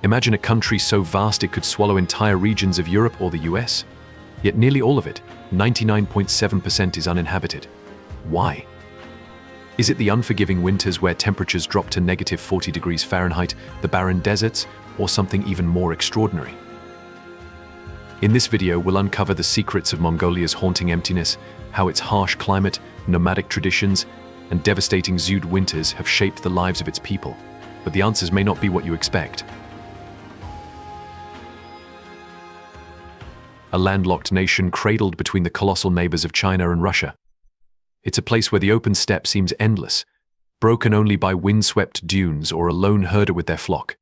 Imagine a country so vast it could swallow entire regions of Europe or the US. Yet nearly all of it, 99.7%, is uninhabited. Why? Is it the unforgiving winters where temperatures drop to negative 40 degrees Fahrenheit, the barren deserts, or something even more extraordinary? In this video, we'll uncover the secrets of Mongolia's haunting emptiness, how its harsh climate, nomadic traditions, and devastating Zud winters have shaped the lives of its people. But the answers may not be what you expect. A landlocked nation cradled between the colossal neighbors of China and Russia. It's a place where the open steppe seems endless, broken only by windswept dunes or a lone herder with their flock.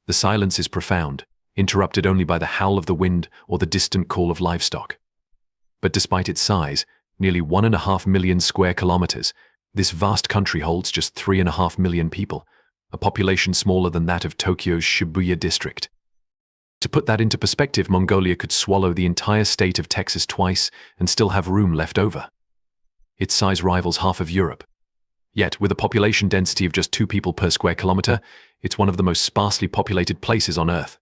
The silence is profound, interrupted only by the howl of the wind or the distant call of livestock. But despite its size, nearly 1.5 million square kilometers, this vast country holds just 3.5 million people, a population smaller than that of Tokyo's Shibuya district. To put that into perspective, Mongolia could swallow the entire state of Texas twice and still have room left over. Its size rivals half of Europe. Yet, with a population density of just 2 people per square kilometer, it's one of the most sparsely populated places on Earth.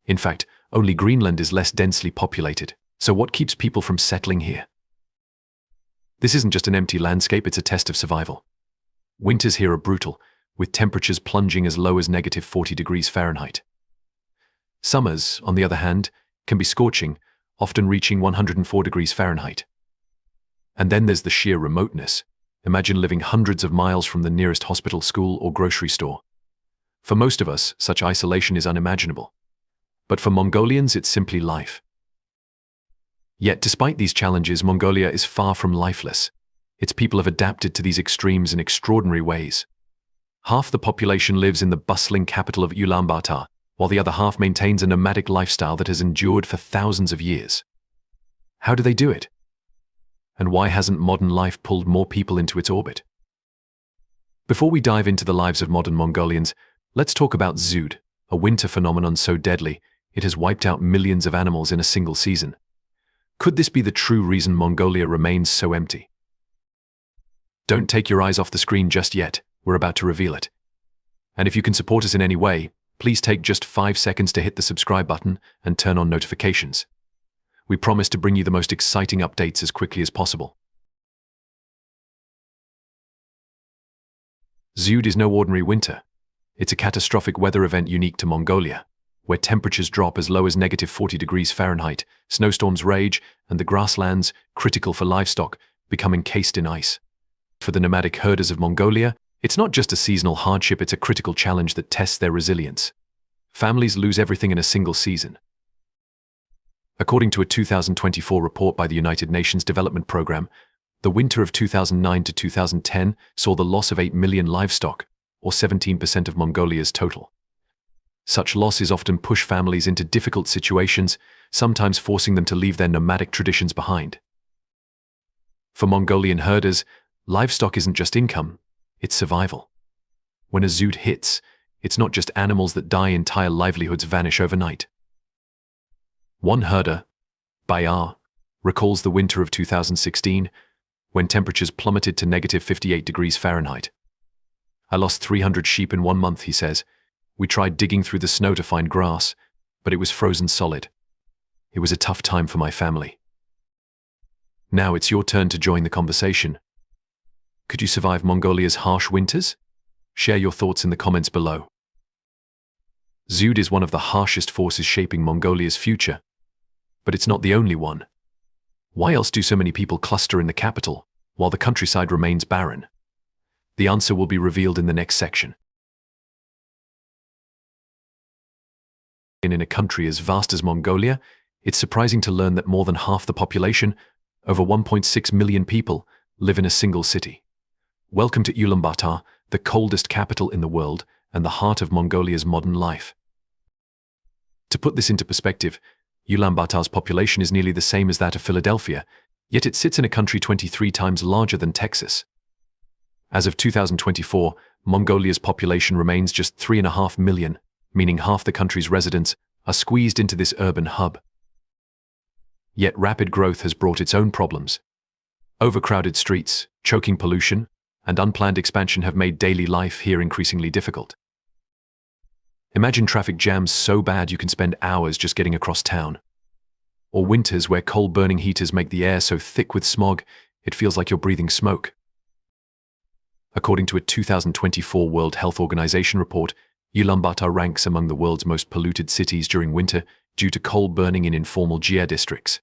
In fact, only Greenland is less densely populated. So what keeps people from settling here? This isn't just an empty landscape, it's a test of survival. Winters here are brutal, with temperatures plunging as low as negative 40 degrees Fahrenheit. Summers, on the other hand, can be scorching, often reaching 104 degrees Fahrenheit. And then there's the sheer remoteness. Imagine living hundreds of miles from the nearest hospital, school, or grocery store. For most of us, such isolation is unimaginable. But for Mongolians, it's simply life. Yet, despite these challenges, Mongolia is far from lifeless. Its people have adapted to these extremes in extraordinary ways. Half the population lives in the bustling capital of Ulan, Batar, while the other half maintains a nomadic lifestyle that has endured for thousands of years. How do they do it? And why hasn't modern life pulled more people into its orbit? Before we dive into the lives of modern Mongolians, let's talk about Zud, a winter phenomenon so deadly it has wiped out millions of animals in a single season. Could this be the true reason Mongolia remains so empty? Don't take your eyes off the screen just yet, we're about to reveal it. And if you can support us in any way, please take just 5 seconds to hit the subscribe button and turn on notifications. We promise to bring you the most exciting updates as quickly as possible. Zud is no ordinary winter. It's a catastrophic weather event unique to Mongolia, where temperatures drop as low as negative 40 degrees Fahrenheit, snowstorms rage, and the grasslands, critical for livestock, become encased in ice. For the nomadic herders of Mongolia, it's not just a seasonal hardship, it's a critical challenge that tests their resilience. Families lose everything in a single season. According to a 2024 report by the United Nations Development Programme, the winter of 2009 to 2010 saw the loss of 8 million livestock, or 17% of Mongolia's total. Such losses often push families into difficult situations, sometimes forcing them to leave their nomadic traditions behind. For Mongolian herders, livestock isn't just income, it's survival. When a Zud hits, it's not just animals that die, entire livelihoods vanish overnight. One herder, Batar, recalls the winter of 2016, when temperatures plummeted to negative 58 degrees Fahrenheit. I lost 300 sheep in 1 month, he says. We tried digging through the snow to find grass, but it was frozen solid. It was a tough time for my family. Now it's your turn to join the conversation. Could you survive Mongolia's harsh winters? Share your thoughts in the comments below. Zud is one of the harshest forces shaping Mongolia's future, but it's not the only one. Why else do so many people cluster in the capital, while the countryside remains barren? The answer will be revealed in the next section. In a country as vast as Mongolia, it's surprising to learn that more than half the population, over 1.6 million people, live in a single city. Welcome to Ulaanbaatar, the coldest capital in the world and the heart of Mongolia's modern life. To put this into perspective, Ulaanbaatar's population is nearly the same as that of Philadelphia, yet it sits in a country 23 times larger than Texas. As of 2024, Mongolia's population remains just 3.5 million, meaning half the country's residents are squeezed into this urban hub. Yet rapid growth has brought its own problems. Overcrowded streets, choking pollution, and unplanned expansion have made daily life here increasingly difficult. Imagine traffic jams so bad you can spend hours just getting across town. Or winters where coal-burning heaters make the air so thick with smog, it feels like you're breathing smoke. According to a 2024 World Health Organization report, Ulaanbaatar ranks among the world's most polluted cities during winter due to coal burning in informal GIA districts.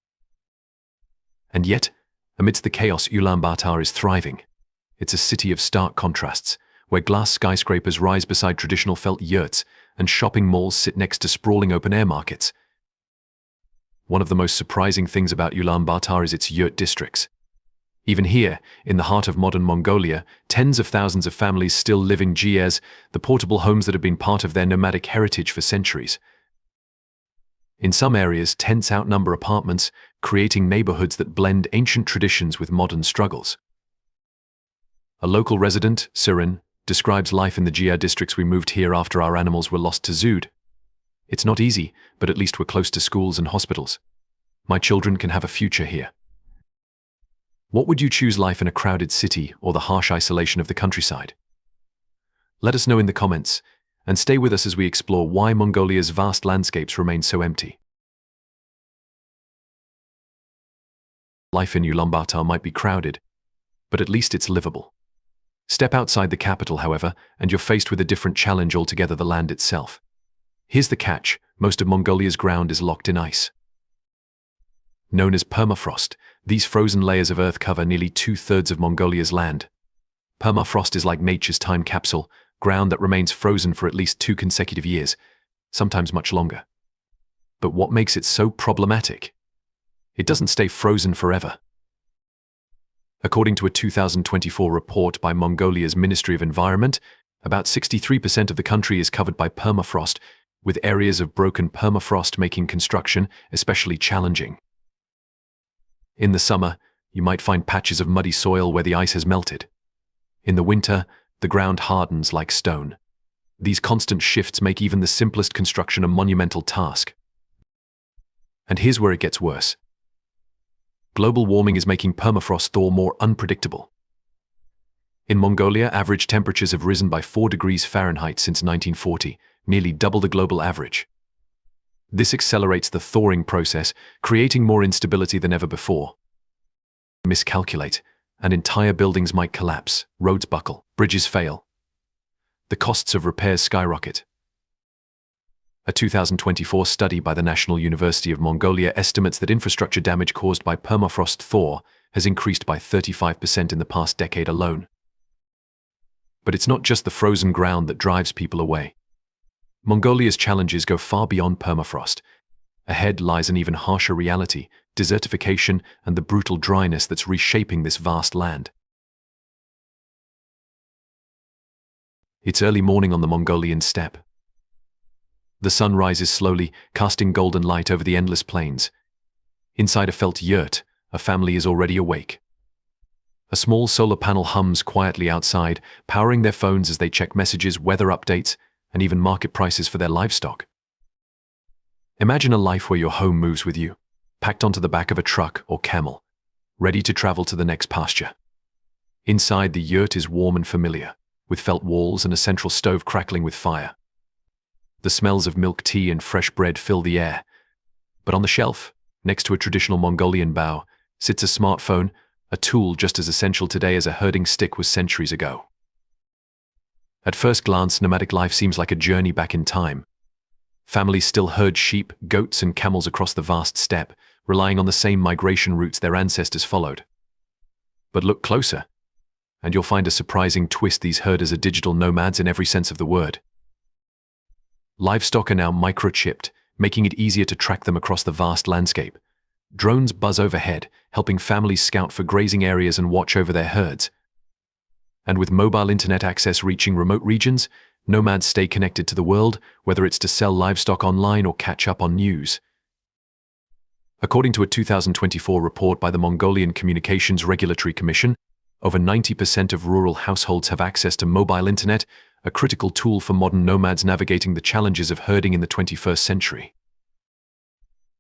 And yet, amidst the chaos, Ulaanbaatar is thriving. It's a city of stark contrasts, where glass skyscrapers rise beside traditional felt yurts and shopping malls sit next to sprawling open-air markets. One of the most surprising things about Ulaanbaatar is its yurt districts. Even here, in the heart of modern Mongolia, tens of thousands of families still live in GIAs, the portable homes that have been part of their nomadic heritage for centuries. In some areas, tents outnumber apartments, creating neighborhoods that blend ancient traditions with modern struggles. A local resident, Sirin, describes life in the GIA districts. We moved here after our animals were lost to Zood. It's not easy, but at least we're close to schools and hospitals. My children can have a future here. What would you choose, life in a crowded city or the harsh isolation of the countryside? Let us know in the comments, and stay with us as we explore why Mongolia's vast landscapes remain so empty. Life in Ulaanbaatar might be crowded, but at least it's livable. Step outside the capital, however, and you're faced with a different challenge altogether: the land itself. Here's the catch: most of Mongolia's ground is locked in ice. Known as permafrost, these frozen layers of earth cover nearly 2/3 of Mongolia's land. Permafrost is like nature's time capsule, ground that remains frozen for at least 2 consecutive years, sometimes much longer. But what makes it so problematic? It doesn't stay frozen forever. According to a 2024 report by Mongolia's Ministry of Environment, about 63% of the country is covered by permafrost, with areas of broken permafrost making construction especially challenging. In the summer, you might find patches of muddy soil where the ice has melted. In the winter, the ground hardens like stone. These constant shifts make even the simplest construction a monumental task. And here's where it gets worse. Global warming is making permafrost thaw more unpredictable. In Mongolia, average temperatures have risen by 4 degrees Fahrenheit since 1940, nearly double the global average. This accelerates the thawing process, creating more instability than ever before. Miscalculate, and entire buildings might collapse, roads buckle, bridges fail. The costs of repairs skyrocket. A 2024 study by the National University of Mongolia estimates that infrastructure damage caused by permafrost thaw has increased by 35% in the past decade alone. But it's not just the frozen ground that drives people away. Mongolia's challenges go far beyond permafrost. Ahead lies an even harsher reality: desertification and the brutal dryness that's reshaping this vast land. It's early morning on the Mongolian steppe. The sun rises slowly, casting golden light over the endless plains. Inside a felt yurt, a family is already awake. A small solar panel hums quietly outside, powering their phones as they check messages, weather updates, and even market prices for their livestock. Imagine a life where your home moves with you, packed onto the back of a truck or camel, ready to travel to the next pasture. Inside, the yurt is warm and familiar, with felt walls and a central stove crackling with fire. The smells of milk tea and fresh bread fill the air. But on the shelf, next to a traditional Mongolian bow, sits a smartphone, a tool just as essential today as a herding stick was centuries ago. At first glance, nomadic life seems like a journey back in time. Families still herd sheep, goats, and camels across the vast steppe, relying on the same migration routes their ancestors followed. But look closer, and you'll find a surprising twist: these herders are digital nomads in every sense of the word. Livestock are now microchipped, making it easier to track them across the vast landscape. Drones buzz overhead, helping families scout for grazing areas and watch over their herds. And with mobile internet access reaching remote regions, nomads stay connected to the world, whether it's to sell livestock online or catch up on news. According to a 2024 report by the Mongolian Communications Regulatory Commission, over 90% of rural households have access to mobile internet, a critical tool for modern nomads navigating the challenges of herding in the 21st century.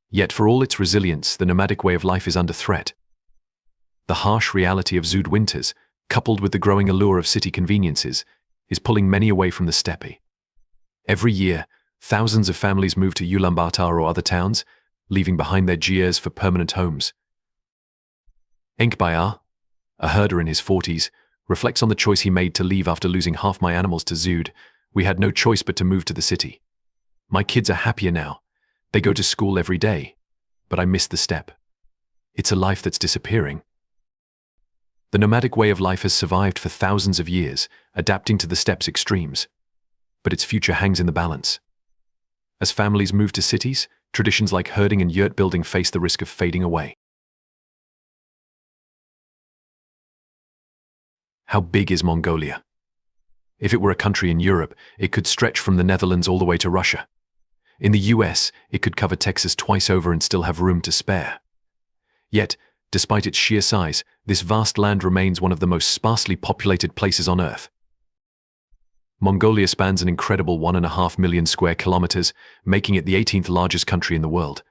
Yet for all its resilience, the nomadic way of life is under threat. The harsh reality of Zood winters, coupled with the growing allure of city conveniences, is pulling many away from the steppe. Every year, thousands of families move to Ulan or other towns, leaving behind their yurts for permanent homes. Batar, a herder in his 40s, reflects on the choice he made to leave after losing half my animals to Zood. We had no choice but to move to the city. My kids are happier now. They go to school every day, but I miss the steppe. It's a life that's disappearing. The nomadic way of life has survived for thousands of years, adapting to the steppe's extremes. But its future hangs in the balance. As families move to cities, traditions like herding and yurt building face the risk of fading away. How big is Mongolia? If it were a country in Europe, it could stretch from the Netherlands all the way to Russia. In the US, it could cover Texas twice over and still have room to spare. Yet, despite its sheer size, this vast land remains one of the most sparsely populated places on Earth. Mongolia spans an incredible 1.5 million square kilometers, making it the 18th largest country in the world.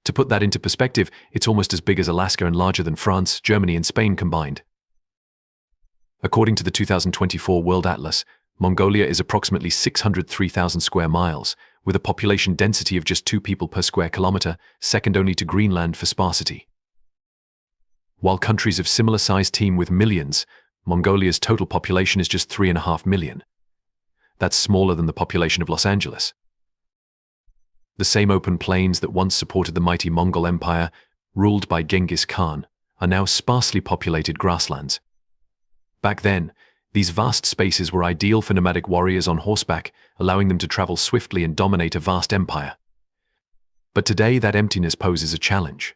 To put that into perspective, it's almost as big as Alaska and larger than France, Germany, and Spain combined. According to the 2024 World Atlas, Mongolia is approximately 603,000 square miles, with a population density of just 2 people per square kilometer, second only to Greenland for sparsity. While countries of similar size teem with millions, Mongolia's total population is just 3.5 million. That's smaller than the population of Los Angeles. The same open plains that once supported the mighty Mongol Empire, ruled by Genghis Khan, are now sparsely populated grasslands. Back then, these vast spaces were ideal for nomadic warriors on horseback, allowing them to travel swiftly and dominate a vast empire. But today, that emptiness poses a challenge.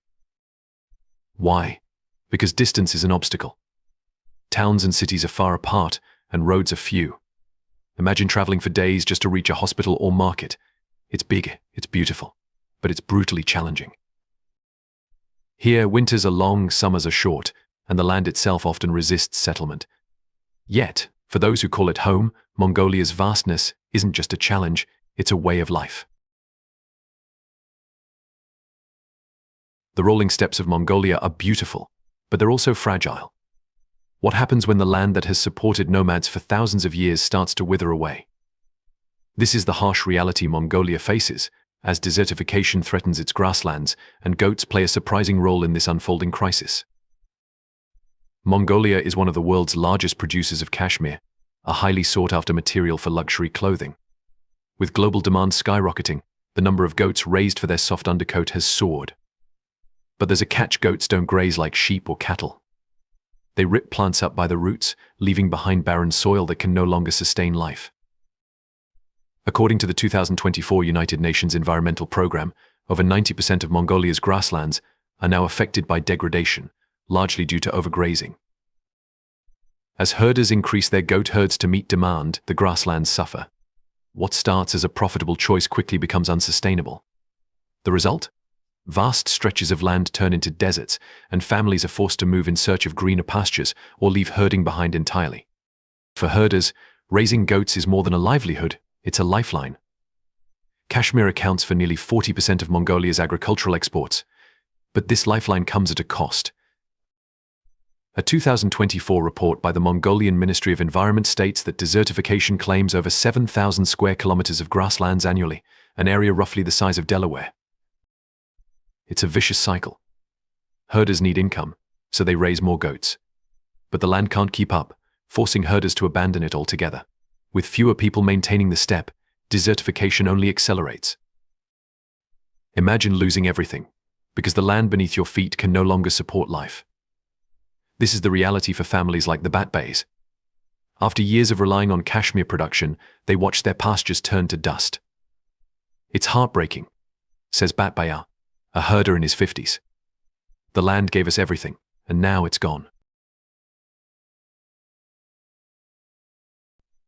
Why? Because distance is an obstacle. Towns and cities are far apart, and roads are few. Imagine traveling for days just to reach a hospital or market. It's big, it's beautiful, but it's brutally challenging. Here, winters are long, summers are short, and the land itself often resists settlement. Yet, for those who call it home, Mongolia's vastness isn't just a challenge, it's a way of life. The rolling steppes of Mongolia are beautiful, but they're also fragile. What happens when the land that has supported nomads for thousands of years starts to wither away? This is the harsh reality Mongolia faces, as desertification threatens its grasslands, and goats play a surprising role in this unfolding crisis. Mongolia is one of the world's largest producers of cashmere, a highly sought-after material for luxury clothing. With global demand skyrocketing, the number of goats raised for their soft undercoat has soared. But there's a catch: goats don't graze like sheep or cattle. They rip plants up by the roots, leaving behind barren soil that can no longer sustain life. According to the 2024 United Nations Environmental Programme, over 90% of Mongolia's grasslands are now affected by degradation, largely due to overgrazing. As herders increase their goat herds to meet demand, the grasslands suffer. What starts as a profitable choice quickly becomes unsustainable. The result? Vast stretches of land turn into deserts, and families are forced to move in search of greener pastures or leave herding behind entirely. For herders, raising goats is more than a livelihood, it's a lifeline. Cashmere accounts for nearly 40% of Mongolia's agricultural exports, but this lifeline comes at a cost. A 2024 report by the Mongolian Ministry of Environment states that desertification claims over 7,000 square kilometers of grasslands annually, an area roughly the size of Delaware. It's a vicious cycle. Herders need income, so they raise more goats. But the land can't keep up, forcing herders to abandon it altogether. With fewer people maintaining the steppe, desertification only accelerates. Imagine losing everything, because the land beneath your feet can no longer support life. This is the reality for families like the Batbays. After years of relying on cashmere production, they watch their pastures turn to dust. It's heartbreaking, says Batbaya, a herder in his 50s. The land gave us everything, and now it's gone.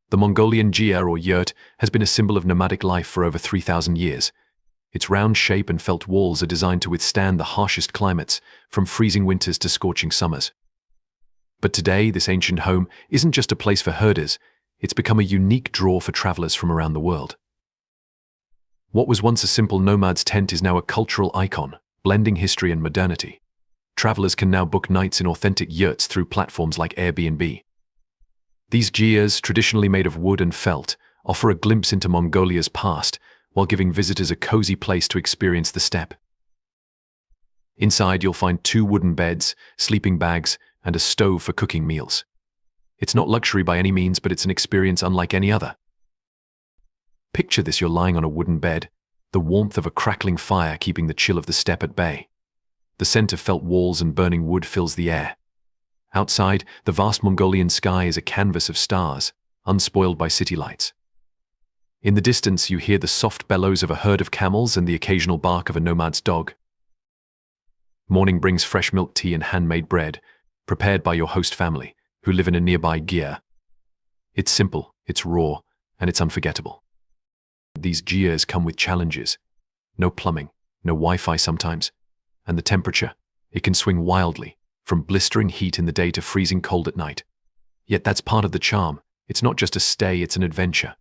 The Mongolian gyr or yurt has been a symbol of nomadic life for over 3,000 years. Its round shape and felt walls are designed to withstand the harshest climates, from freezing winters to scorching summers. But today, this ancient home isn't just a place for herders, it's become a unique draw for travelers from around the world. What was once a simple nomad's tent is now a cultural icon, blending history and modernity. Travelers can now book nights in authentic yurts through platforms like Airbnb. These gyrs, traditionally made of wood and felt, offer a glimpse into Mongolia's past while giving visitors a cozy place to experience the steppe. Inside, you'll find 2 wooden beds, sleeping bags, and a stove for cooking meals. It's not luxury by any means, but it's an experience unlike any other. Picture this: you're lying on a wooden bed, the warmth of a crackling fire keeping the chill of the steppe at bay. The scent of felt walls and burning wood fills the air. Outside, the vast Mongolian sky is a canvas of stars, unspoiled by city lights. In the distance, you hear the soft bellows of a herd of camels and the occasional bark of a nomad's dog. Morning brings fresh milk tea and handmade bread, prepared by your host family, who live in a nearby gyr. It's simple, it's raw, and it's unforgettable. These gyrs come with challenges. No plumbing, no Wi-Fi sometimes, and the temperature, it can swing wildly, from blistering heat in the day to freezing cold at night. Yet that's part of the charm. It's not just a stay, it's an adventure.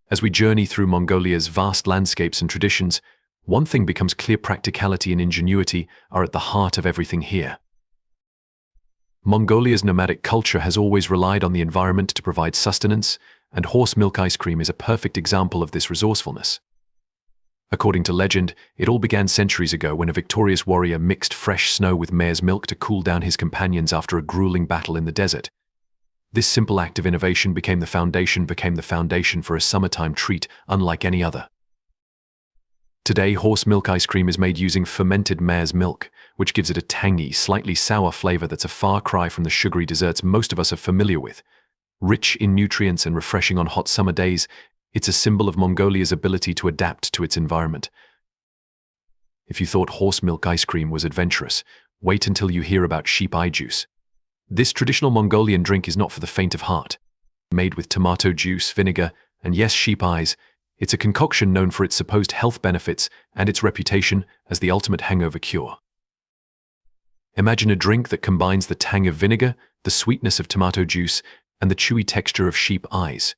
As we journey through Mongolia's vast landscapes and traditions, one thing becomes clear: practicality and ingenuity are at the heart of everything here. Mongolia's nomadic culture has always relied on the environment to provide sustenance, and horse milk ice cream is a perfect example of this resourcefulness. According to legend, it all began centuries ago when a victorious warrior mixed fresh snow with mare's milk to cool down his companions after a grueling battle in the desert. This simple act of innovation became the foundation for a summertime treat unlike any other. Today, horse milk ice cream is made using fermented mare's milk, which gives it a tangy, slightly sour flavor that's a far cry from the sugary desserts most of us are familiar with. Rich in nutrients and refreshing on hot summer days, it's a symbol of Mongolia's ability to adapt to its environment. If you thought horse milk ice cream was adventurous, wait until you hear about sheep eye juice. This traditional Mongolian drink is not for the faint of heart. Made with tomato juice, vinegar, and yes, sheep eyes, it's a concoction known for its supposed health benefits and its reputation as the ultimate hangover cure. Imagine a drink that combines the tang of vinegar, the sweetness of tomato juice, and the chewy texture of sheep eyes.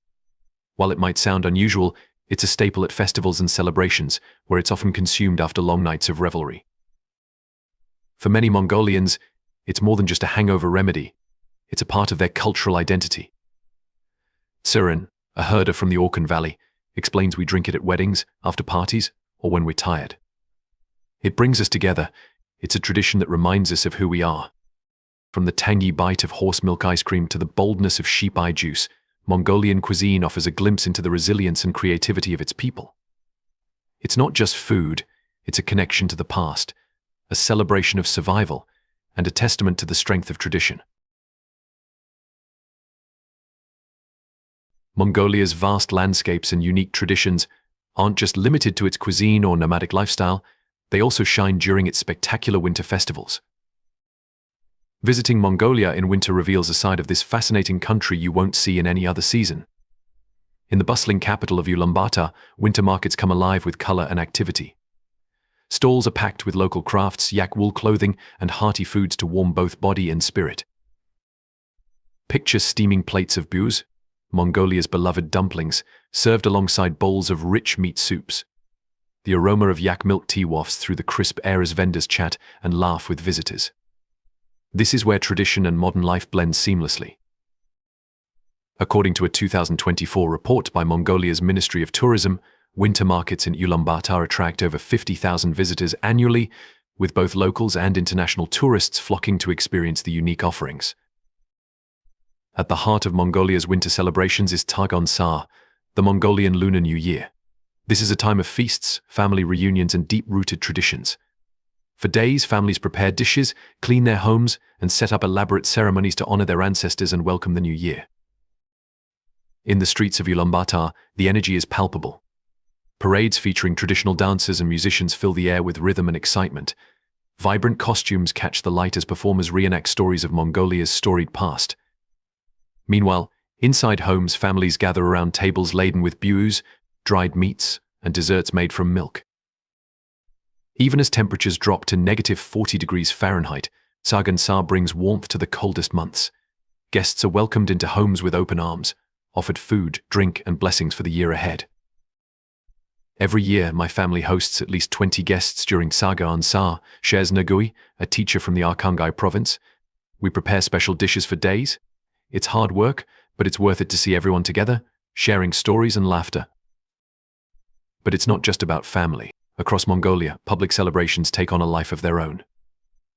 While it might sound unusual, it's a staple at festivals and celebrations, where it's often consumed after long nights of revelry. For many Mongolians, it's more than just a hangover remedy. It's a part of their cultural identity. Surin, a herder from the Orkhan Valley, explains we drink it at weddings, after parties, or when we're tired. It brings us together. It's a tradition that reminds us of who we are. From the tangy bite of horse milk ice cream to the boldness of sheep eye juice, Mongolian cuisine offers a glimpse into the resilience and creativity of its people. It's not just food, it's a connection to the past, a celebration of survival, and a testament to the strength of tradition. Mongolia's vast landscapes and unique traditions aren't just limited to its cuisine or nomadic lifestyle, they also shine during its spectacular winter festivals. Visiting Mongolia in winter reveals a side of this fascinating country you won't see in any other season. In the bustling capital of Ulaanbaatar, winter markets come alive with color and activity. Stalls are packed with local crafts, yak wool clothing, and hearty foods to warm both body and spirit. Picture steaming plates of buz, Mongolia's beloved dumplings, served alongside bowls of rich meat soups. The aroma of yak milk tea wafts through the crisp air as vendors chat and laugh with visitors. This is where tradition and modern life blend seamlessly. According to a 2024 report by Mongolia's Ministry of Tourism, winter markets in Ulaanbaatar attract over 50,000 visitors annually, with both locals and international tourists flocking to experience the unique offerings. At the heart of Mongolia's winter celebrations is Tagon Sar, the Mongolian Lunar New Year. This is a time of feasts, family reunions, and deep-rooted traditions. For days, families prepare dishes, clean their homes, and set up elaborate ceremonies to honor their ancestors and welcome the new year. In the streets of Ulaanbaatar, the energy is palpable. Parades featuring traditional dancers and musicians fill the air with rhythm and excitement. Vibrant costumes catch the light as performers reenact stories of Mongolia's storied past. Meanwhile, inside homes, families gather around tables laden with buz, dried meats, and desserts made from milk. Even as temperatures drop to -40 degrees Fahrenheit, Tagon Sar brings warmth to the coldest months. Guests are welcomed into homes with open arms, offered food, drink, and blessings for the year ahead. Every year, my family hosts at least 20 guests during Tagon Sar, shares Nagui, a teacher from the Arkhangai province. We prepare special dishes for days. It's hard work, but it's worth it to see everyone together, sharing stories and laughter. But it's not just about family. Across Mongolia, public celebrations take on a life of their own.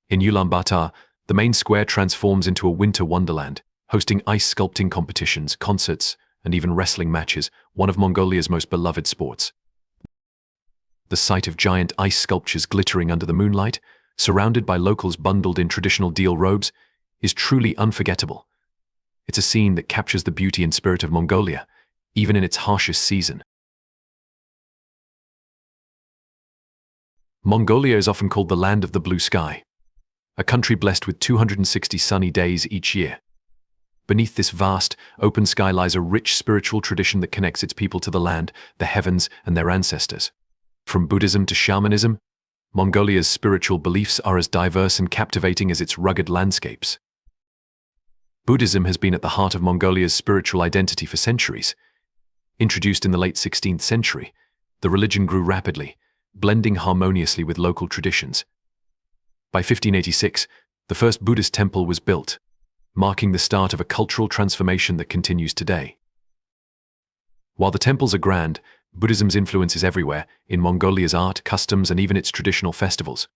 In Ulan Batar, the main square transforms into a winter wonderland, hosting ice sculpting competitions, concerts, and even wrestling matches, one of Mongolia's most beloved sports. The sight of giant ice sculptures glittering under the moonlight, surrounded by locals bundled in traditional deal robes, is truly unforgettable. It's a scene that captures the beauty and spirit of Mongolia, even in its harshest season. Mongolia is often called the land of the blue sky, a country blessed with 260 sunny days each year. Beneath this vast, open sky lies a rich spiritual tradition that connects its people to the land, the heavens, and their ancestors. From Buddhism to shamanism, Mongolia's spiritual beliefs are as diverse and captivating as its rugged landscapes. Buddhism has been at the heart of Mongolia's spiritual identity for centuries. Introduced in the late 16th century, the religion grew rapidly, blending harmoniously with local traditions. By 1586, the first Buddhist temple was built, marking the start of a cultural transformation that continues today. While the temples are grand, Buddhism's influence is everywhere, in Mongolia's art, customs, and even its traditional festivals.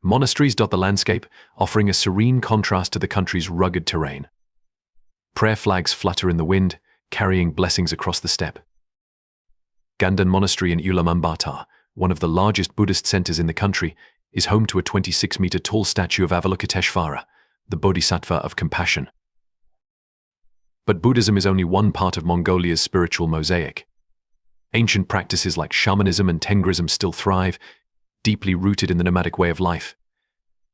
Monasteries dot the landscape, offering a serene contrast to the country's rugged terrain. Prayer flags flutter in the wind, carrying blessings across the steppe. Gandan Monastery in Ulaanbaatar, one of the largest Buddhist centers in the country, is home to a 26-meter-tall statue of Avalokiteshvara, the Bodhisattva of compassion. But Buddhism is only one part of Mongolia's spiritual mosaic. Ancient practices like shamanism and tengrism still thrive, deeply rooted in the nomadic way of life.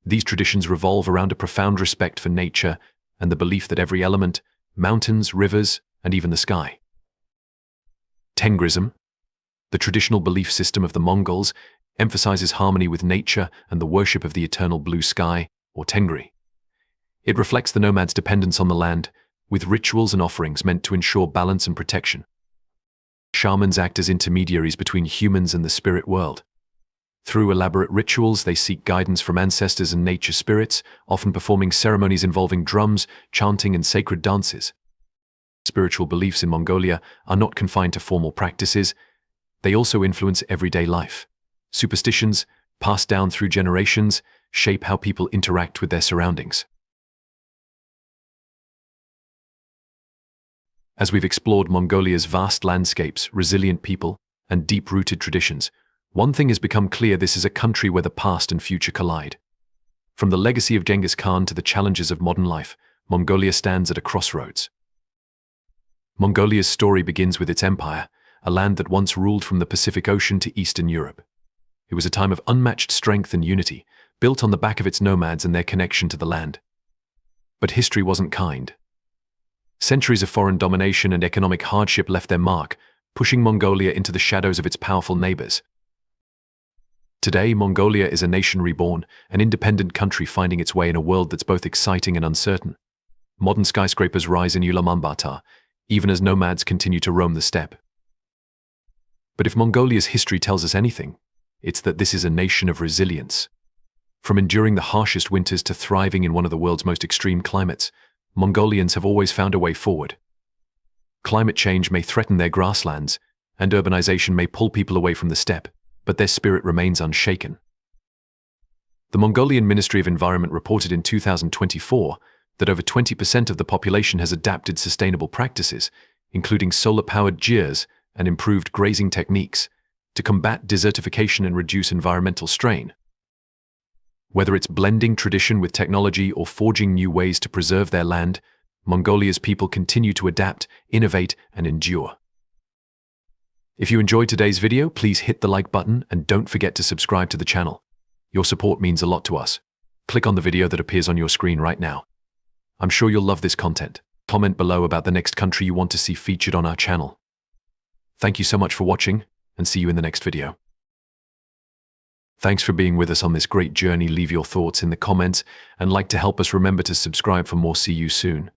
These traditions revolve around a profound respect for nature and the belief that every element, mountains, rivers, and even the sky. Tengrism, the traditional belief system of the Mongols, emphasizes harmony with nature and the worship of the eternal blue sky, or Tengri. It reflects the nomads' dependence on the land, with rituals and offerings meant to ensure balance and protection. Shamans act as intermediaries between humans and the spirit world. Through elaborate rituals, they seek guidance from ancestors and nature spirits, often performing ceremonies involving drums, chanting, and sacred dances. Spiritual beliefs in Mongolia are not confined to formal practices. They also influence everyday life. Superstitions, passed down through generations, shape how people interact with their surroundings. As we've explored Mongolia's vast landscapes, resilient people, and deep-rooted traditions, one thing has become clear: this is a country where the past and future collide. From the legacy of Genghis Khan to the challenges of modern life, Mongolia stands at a crossroads. Mongolia's story begins with its empire, a land that once ruled from the Pacific Ocean to Eastern Europe. It was a time of unmatched strength and unity, built on the back of its nomads and their connection to the land. But history wasn't kind. Centuries of foreign domination and economic hardship left their mark, pushing Mongolia into the shadows of its powerful neighbors. Today, Mongolia is a nation reborn, an independent country finding its way in a world that's both exciting and uncertain. Modern skyscrapers rise in Ulaanbaatar, even as nomads continue to roam the steppe. But if Mongolia's history tells us anything, it's that this is a nation of resilience. From enduring the harshest winters to thriving in one of the world's most extreme climates, Mongolians have always found a way forward. Climate change may threaten their grasslands, and urbanization may pull people away from the steppe, but their spirit remains unshaken. The Mongolian Ministry of Environment reported in 2024 that over 20% of the population has adapted sustainable practices, including solar-powered yurts and improved grazing techniques, to combat desertification and reduce environmental strain. Whether it's blending tradition with technology or forging new ways to preserve their land, Mongolia's people continue to adapt, innovate, and endure. If you enjoyed today's video, please hit the like button and don't forget to subscribe to the channel. Your support means a lot to us. Click on the video that appears on your screen right now. I'm sure you'll love this content. Comment below about the next country you want to see featured on our channel. Thank you so much for watching, and see you in the next video. Thanks for being with us on this great journey. Leave your thoughts in the comments and like to help us. Remember to subscribe for more. See you soon.